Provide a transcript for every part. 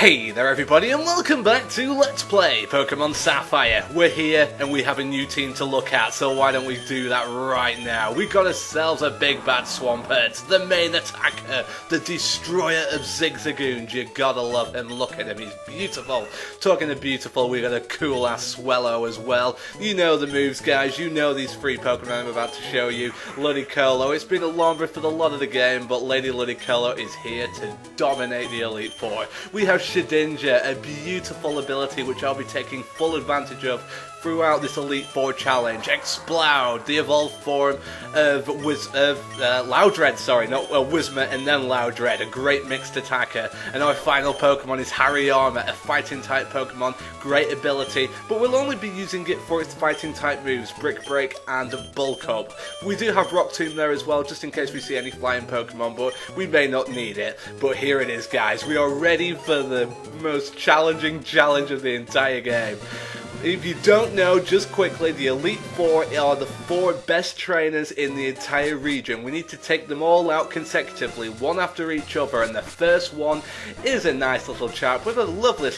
Hey there everybody, and welcome back to Let's Play Pokemon Sapphire. We're here and we have a new team to look at, so why don't we do that right now? We got ourselves a big bad Swampert, the main attacker, the destroyer of Zigzagoons. You gotta love him, look at him, he's beautiful. Talking of beautiful, we got a cool ass Swellow as well. You know the moves guys, you know these three Pokemon I'm about to show you. Ludicolo, it's been a long run for the lot of the game, but Lady Ludicolo is here to dominate the Elite Four. We have Shedinja, a beautiful ability which I'll be taking full advantage of throughout this Elite Four challenge. Exploud, the evolved form of Loudred, sorry, not Whismur and then Loudred, a great mixed attacker. And our final Pokemon is Hariyama, a fighting type Pokemon, great ability, but we'll only be using it for its fighting type moves, Brick Break and Bulk Up. We do have Rock Tomb there as well, just in case we see any flying Pokemon, but we may not need it. But here it is guys, we are ready for the most challenging challenge of the entire game. If you don't know, just quickly, the Elite Four are the four best trainers in the entire region. We need to take them all out consecutively, one after each other, and the first one is a nice little chap with a lovely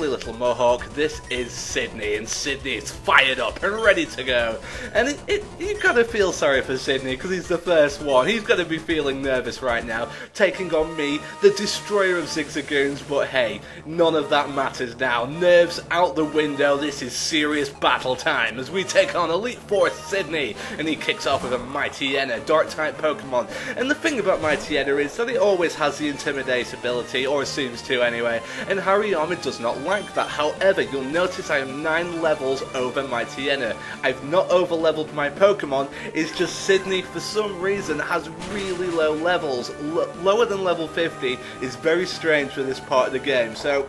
little mohawk. This is Sydney, and Sydney is fired up and ready to go. And you gotta feel sorry for Sydney, because he's the first one. He's gotta be feeling nervous right now, taking on me, the destroyer of Zigzagoons, but hey, none of that matters now. Nerves out the window. This is serious battle time as we take on Elite Four Sydney, and he kicks off with a Mightyena, Dark-type Pokemon. And the thing about Mightyena is that it always has the Intimidate ability, or seems to anyway, and Hariyama does not like that. However, you'll notice I am 9 levels over Mightyena. I've not over-leveled my Pokemon, it's just Sydney for some reason has really low levels. Lower than level 50 is very strange for this part of the game, so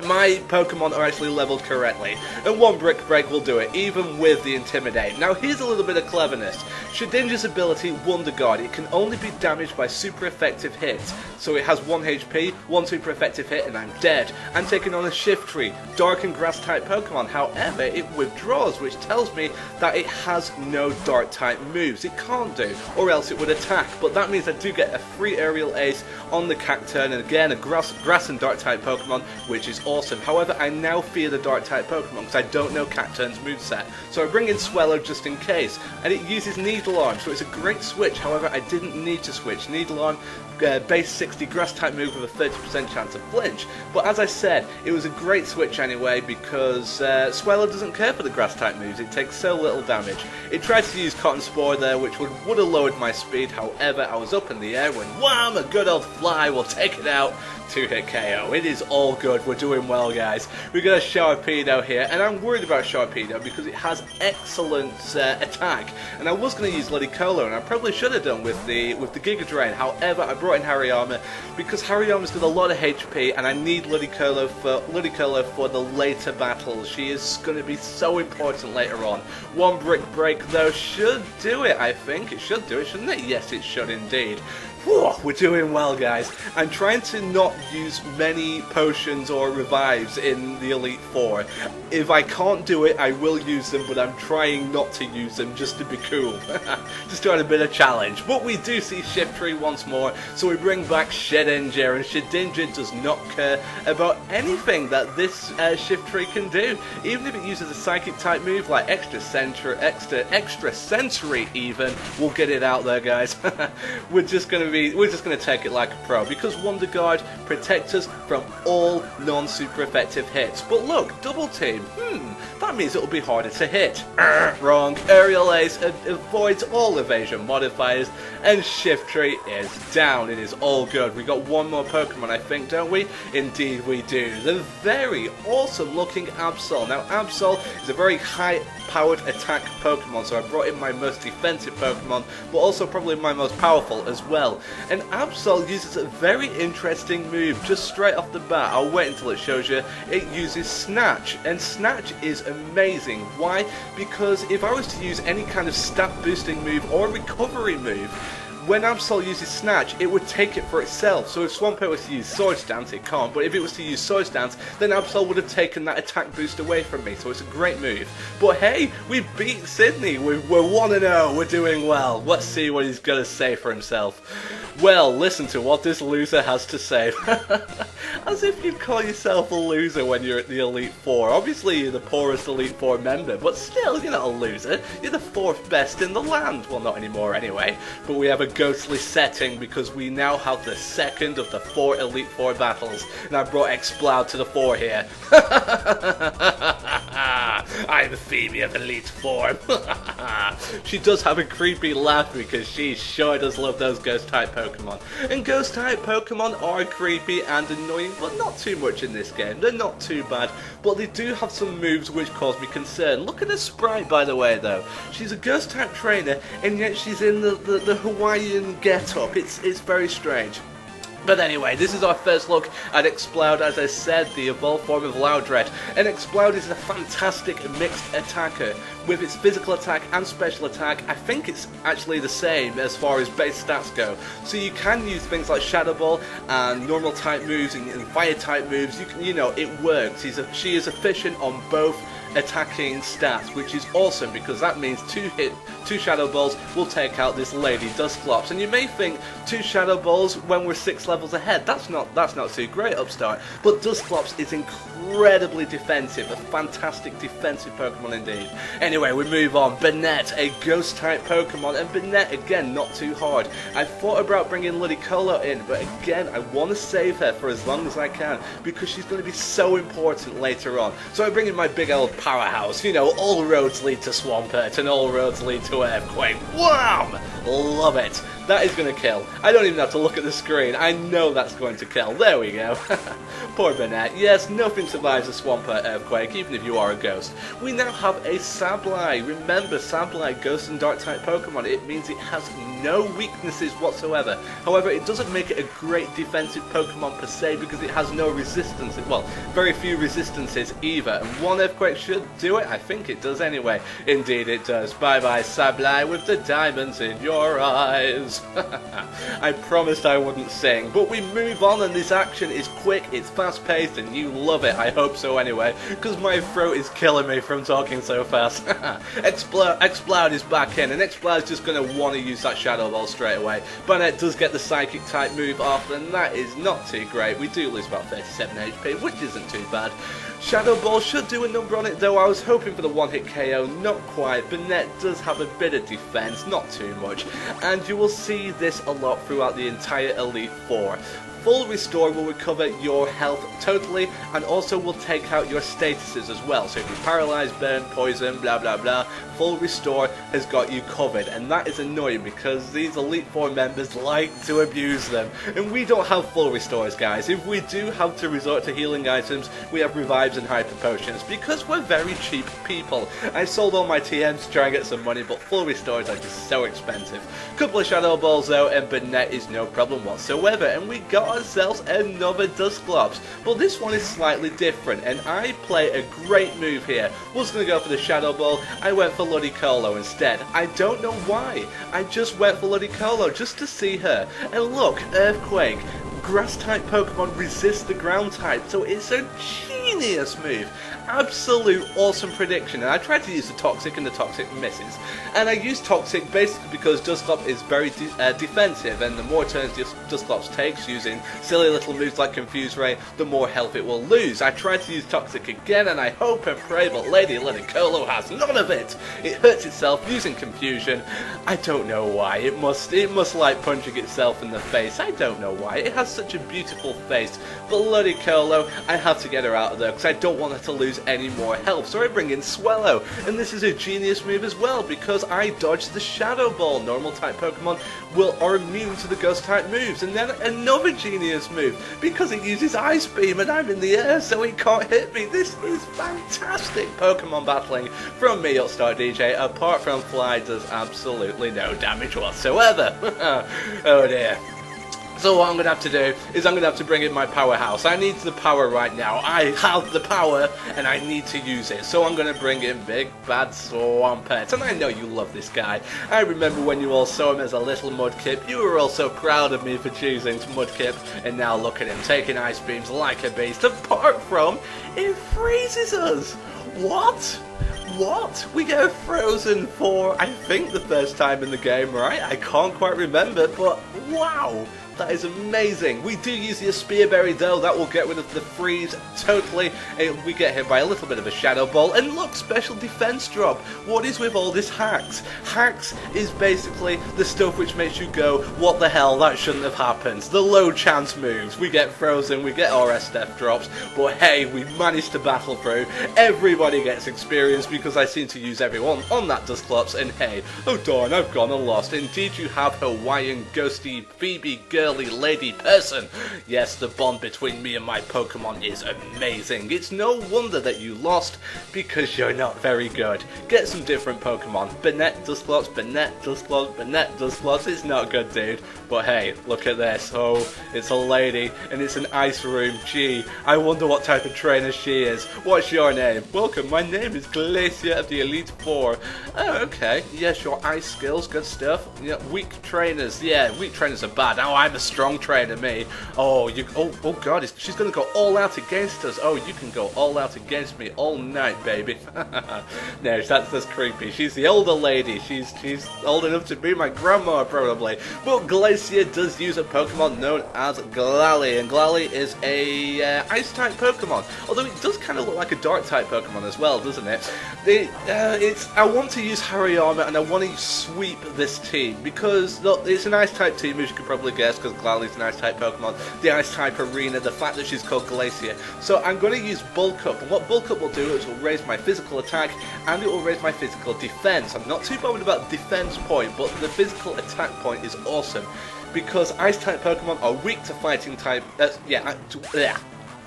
my Pokemon are actually leveled correctly, and one Brick Break will do it, even with the Intimidate. Now here's a little bit of cleverness. Shedinja's ability, Wonder Guard, it can only be damaged by super effective hits. So it has 1 HP, 1 super effective hit, and I'm dead. I'm taking on a Shiftry, Dark and Grass type Pokemon. However, it withdraws, which tells me that it has no Dark type moves. It can't do, or else it would attack. But that means I do get a free Aerial Ace on the Cacturn, and again a Grass and Dark type Pokemon, which is awesome. However, I now fear the Dark type Pokemon because I don't know Cacturn's moveset. So I bring in Swellow just in case, and it uses Needle Arm, so it's a great switch. However, I didn't need to switch. Needle Arm, base 60 Grass type move with a 30% chance of flinch. But as I said, it was a great switch anyway because Swellow doesn't care for the Grass type moves. It takes so little damage. It tried to use Cotton Spore there, which would have lowered my speed. However, I was up in the air when wham, a good old fly will take it out. 2-hit KO. It is all good. We're doing well, guys. We got a Sharpedo here, and I'm worried about Sharpedo because it has excellent attack. And I was going to use Ludicolo, and I probably should have done with the Giga Drain. However, I brought in Hariyama because Hariyama's got a lot of HP, and I need Ludicolo for the later battles. She is going to be so important later on. 1 Brick Break though should do it. I think it should do it, shouldn't it? Yes, it should indeed. Whew, we're doing well, guys. I'm trying to not use many potions or revives in the Elite Four. If I can't do it, I will use them, but I'm trying not to use them just to be cool. Just doing a bit of challenge. But we do see Shiftry once more, so we bring back Shedinja, and Shedinja does not care about anything that this Shiftry can do. Even if it uses a Psychic type move like Extra Sensory even, we'll get it out there, guys. We're just gonna take it like a pro because Wonder Guard protects us from all non-super effective hits. But look, Double Team, that means it'll be harder to hit. Wrong. Aerial Ace avoids all evasion modifiers, and Shiftry is down. It is all good. We got one more Pokemon, I think, don't we? Indeed we do. The very awesome looking Absol. Now Absol is a very high-powered attack Pokemon, so I brought in my most defensive Pokemon, but also probably my most powerful as well. And Absol uses a very interesting move just straight off the bat. I'll wait until it shows you. It uses Snatch, and Snatch is amazing. Why? Because if I was to use any kind of stat boosting move or recovery move, when Absol uses Snatch, it would take it for itself. So if Swampert was to use Swords Dance, it can't. But if it was to use Swords Dance, then Absol would have taken that attack boost away from me. So it's a great move. But hey, we beat Sydney. We're 1-0. We're doing well. Let's see what he's going to say for himself. Well, listen to what this loser has to say. As if you'd call yourself a loser when you're at the Elite Four. Obviously, you're the poorest Elite Four member, but still, you're not a loser. You're the 4th best in the land. Well, not anymore anyway. But we have a ghostly setting because we now have the 2nd of the 4 Elite Four battles. And I brought Explode to the fore here. I'm Phoebe of Elite Four. She does have a creepy laugh because she sure does love those Ghost-type Pokemon. And Ghost-type Pokemon are creepy and annoying, but not too much in this game. They're not too bad, but they do have some moves which cause me concern. Look at the sprite, by the way, though. She's a Ghost-type trainer, and yet she's in the Hawaiian get-up. It's very strange. But anyway, this is our first look at Explode, as I said, the evolved form of Loudred. And Explode is a fantastic mixed attacker. With its physical attack and special attack, I think it's actually the same as far as base stats go. So you can use things like Shadow Ball and normal type moves and fire type moves. You know, it works. She is efficient on both attacking stats, which is awesome because that means 2 Shadow Balls will take out this Lady Dusclops. And you may think 2 Shadow Balls when we're 6 levels ahead, that's not too great, Upstart. But Dusclops is incredibly defensive, a fantastic defensive Pokemon indeed. Anyway, we move on. Banette, a ghost type Pokemon, and Banette again not too hard. I thought about bringing Ludicolo in, but again I want to save her for as long as I can because she's going to be so important later on. So I bring in my big old powerhouse. You know, all roads lead to Swampert and all roads lead to Earthquake. Wham! Love it. That is going to kill. I don't even have to look at the screen. I know that's going to kill. There we go. Poor Banette. Yes, nothing survives a Swampert Earthquake, even if you are a ghost. We now have a Sableye. Remember, Sableye, Ghost and Dark type Pokemon. It means it has no weaknesses whatsoever. However, it doesn't make it a great defensive Pokemon per se because it has no resistance. Well, very few resistances either. And one Earthquake should do it. I think it does anyway. Indeed it does. Bye-bye, Sableye, with the diamonds in your eyes. I promised I wouldn't sing, but we move on and this action is quick, it's fast paced and you love it. I hope so anyway, because my throat is killing me from talking so fast. Explode is back in and Explode is just going to want to use that Shadow Ball straight away. Banette does get the Psychic type move off and that is not too great. We do lose about 37 HP, which isn't too bad. Shadow Ball should do a number on it though. I was hoping for the one-hit KO, not quite. Banette does have a bit of defense, not too much, and you will see this a lot throughout the entire Elite Four. Full Restore will recover your health totally and also will take out your statuses as well. So if you're paralyzed, burn, poison, blah blah blah, Full Restore has got you covered, and that is annoying because these Elite Four members like to abuse them. And we don't have Full Restores, guys. If we do have to resort to healing items, we have Revives and Hyper Potions because we're very cheap people. I sold all my TMs to try and get some money, but Full Restores are just so expensive. Couple of Shadow Balls though, and Banette is no problem whatsoever, and we got ourselves another Dusclops, but this one is slightly different and I play a great move here. Was going to go for the Shadow Ball, I went for Ludicolo instead. I don't know why, I just went for Ludicolo just to see her. And look, Earthquake, grass type Pokemon resist the ground type, so it's a genius move. Absolute awesome prediction, and I tried to use the Toxic and the Toxic misses. And I used Toxic basically because Dusclops is very defensive, and the more turns Dusclops takes using silly little moves like Confuse Ray, the more health it will lose. I tried to use Toxic again, and I hope and pray, but Lady Ludicolo has none of it. It hurts itself using Confusion. I don't know why. It must like punching itself in the face. I don't know why. It has such a beautiful face. But Ludicolo, I have to get her out of there because I don't want her to lose any more health, so I bring in Swellow, and this is a genius move as well because I dodged the Shadow Ball. Normal type Pokemon are immune to the Ghost type moves, and then another genius move because it uses Ice Beam and I'm in the air so he can't hit me. This is fantastic Pokemon battling from me, UpstartDJ. Apart from Fly does absolutely no damage whatsoever. Oh dear. So what I'm going to have to do is I'm going to have to bring in my powerhouse. I need the power right now. I have the power and I need to use it. So I'm going to bring in Big Bad Swampert. And I know you love this guy. I remember when you all saw him as a little Mudkip. You were all so proud of me for choosing Mudkip. And now look at him taking Ice Beams like a beast. Apart from, it freezes us. What? what? We get frozen for, I think, the first time in the game, right? I can't quite remember, but wow! That is amazing. We do use the Spearberry though, that will get rid of the freeze totally. We get hit by a little bit of a Shadow Ball, and look, special defense drop. What is with all this hacks? Hacks is basically the stuff which makes you go, what the hell, that shouldn't have happened. The low chance moves. We get frozen, we get RS death drops, but hey, we managed to battle through. Everybody gets experience because I seem to use everyone on that Dusclops, and hey, oh darn, I've gone and lost. Indeed you have, Hawaiian ghosty Phoebe girly lady person. Yes, the bond between me and my Pokemon is amazing. It's no wonder that you lost, because you're not very good. Get some different Pokemon. Banette Dusclops, Banette Dusclops, Banette Dusclops. It's not good, dude. But hey, look at this. Oh, it's a lady, and it's an ice room. Gee, I wonder what type of trainer she is. What's your name? Welcome, my name is Glacia of the Elite Four. Oh, okay. Yes, your ice skills, good stuff. Yeah, weak trainers. Yeah, weak trainers are bad. Oh, I'm a strong trainer, me. Oh, you. Oh God, she's gonna go all out against us. Oh, you can go all out against me all night, baby. No, that's creepy. She's the older lady. She's old enough to be my grandma, probably. But Glacia does use a Pokemon known as Glalie, and Glalie is a Ice-type Pokemon. Although it does kind of look like a Dark-type Pokemon as well, doesn't it? I want to use Hariyama, and I want to sweep this team because look, it's an Ice-type team, as you could probably guess, because Glalie's an Ice-type Pokemon. The Ice-type Arena, the fact that she's called Glacia. So I'm going to use Bulk Up, and what Bulk Up will do is it will raise my physical attack and it will raise my physical defense. I'm not too bothered about defense point, but the physical attack point is awesome because Ice-type Pokemon are weak to fighting type.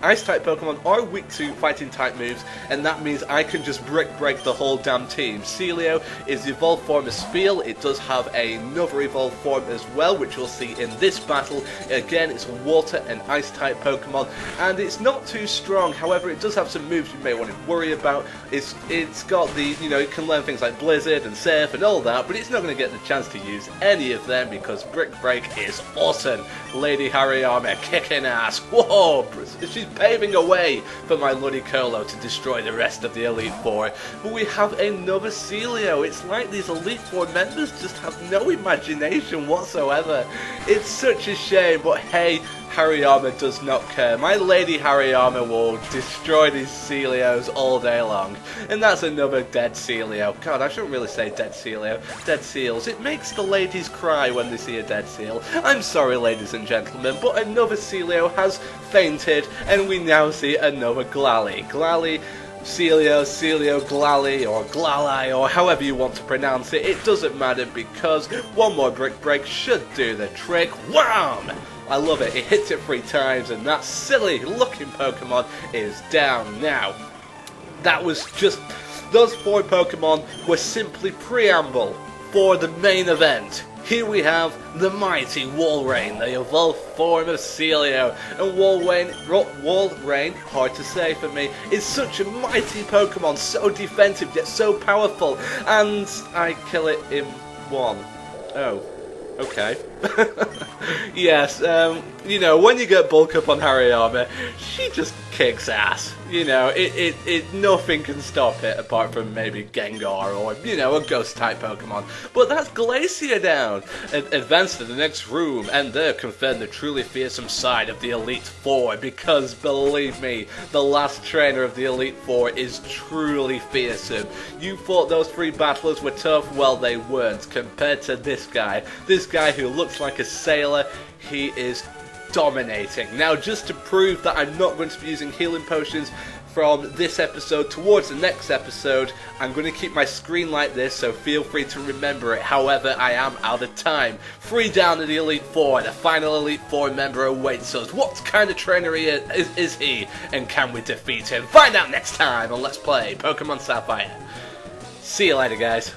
Ice-type Pokemon are weak to fighting-type moves, and that means I can just break the whole damn team. Celio is the evolved form of Spheal. It does have another evolved form as well, which we'll see in this battle. Again, it's a Water and Ice-type Pokemon, and it's not too strong. However, it does have some moves you may want to worry about. It's got the, it can learn things like Blizzard and Surf and all that, but it's not going to get the chance to use any of them because Brick Break is awesome. Lady Hariyama kicking ass. Whoa! She's paving a way for my Ludicolo to destroy the rest of the Elite Four. But we have another Celio. It's like these Elite Four members just have no imagination whatsoever. It's such a shame, but hey, Hariyama does not care. My Lady Hariyama will destroy these Celios all day long. And that's another dead Celio. God, I shouldn't really say dead Celio. Dead seals. It makes the ladies cry when they see a dead seal. I'm sorry, ladies and gentlemen, but another Celio has fainted, and we now see another Glalie. Glalie, Celio, Glalie, or Glalie, or however you want to pronounce it. It doesn't matter because one more Brick Break should do the trick. Wham! I love it. It hits it 3 times, and that silly looking Pokemon is down now. That was just, those 4 Pokemon were simply preamble for the main event. Here we have the mighty Walrein, the evolved form of Celio. And Walrein, hard to say for me, is such a mighty Pokemon, so defensive yet so powerful. And I kill it in 1. Oh. Okay. Yes, when you get Bulk Up on Hariyama, she just kicks ass. Nothing can stop it apart from maybe Gengar or, a Ghost-type Pokemon. But that's Glacia down. Advance to the next room, and there confirm the truly fearsome side of the Elite Four, because believe me, the last trainer of the Elite Four is truly fearsome. You thought those 3 battlers were tough? Well, they weren't, compared to this guy. This guy who looks like a sailor, he is dominating. Now, just to prove that I'm not going to be using healing potions from this episode towards the next episode, I'm going to keep my screen like this, so feel free to remember it. However, I am out of time. 3 down to the Elite Four, the final Elite Four member awaits us. What kind of trainer is he, and can we defeat him? Find out next time on Let's Play Pokemon Sapphire. See you later, guys.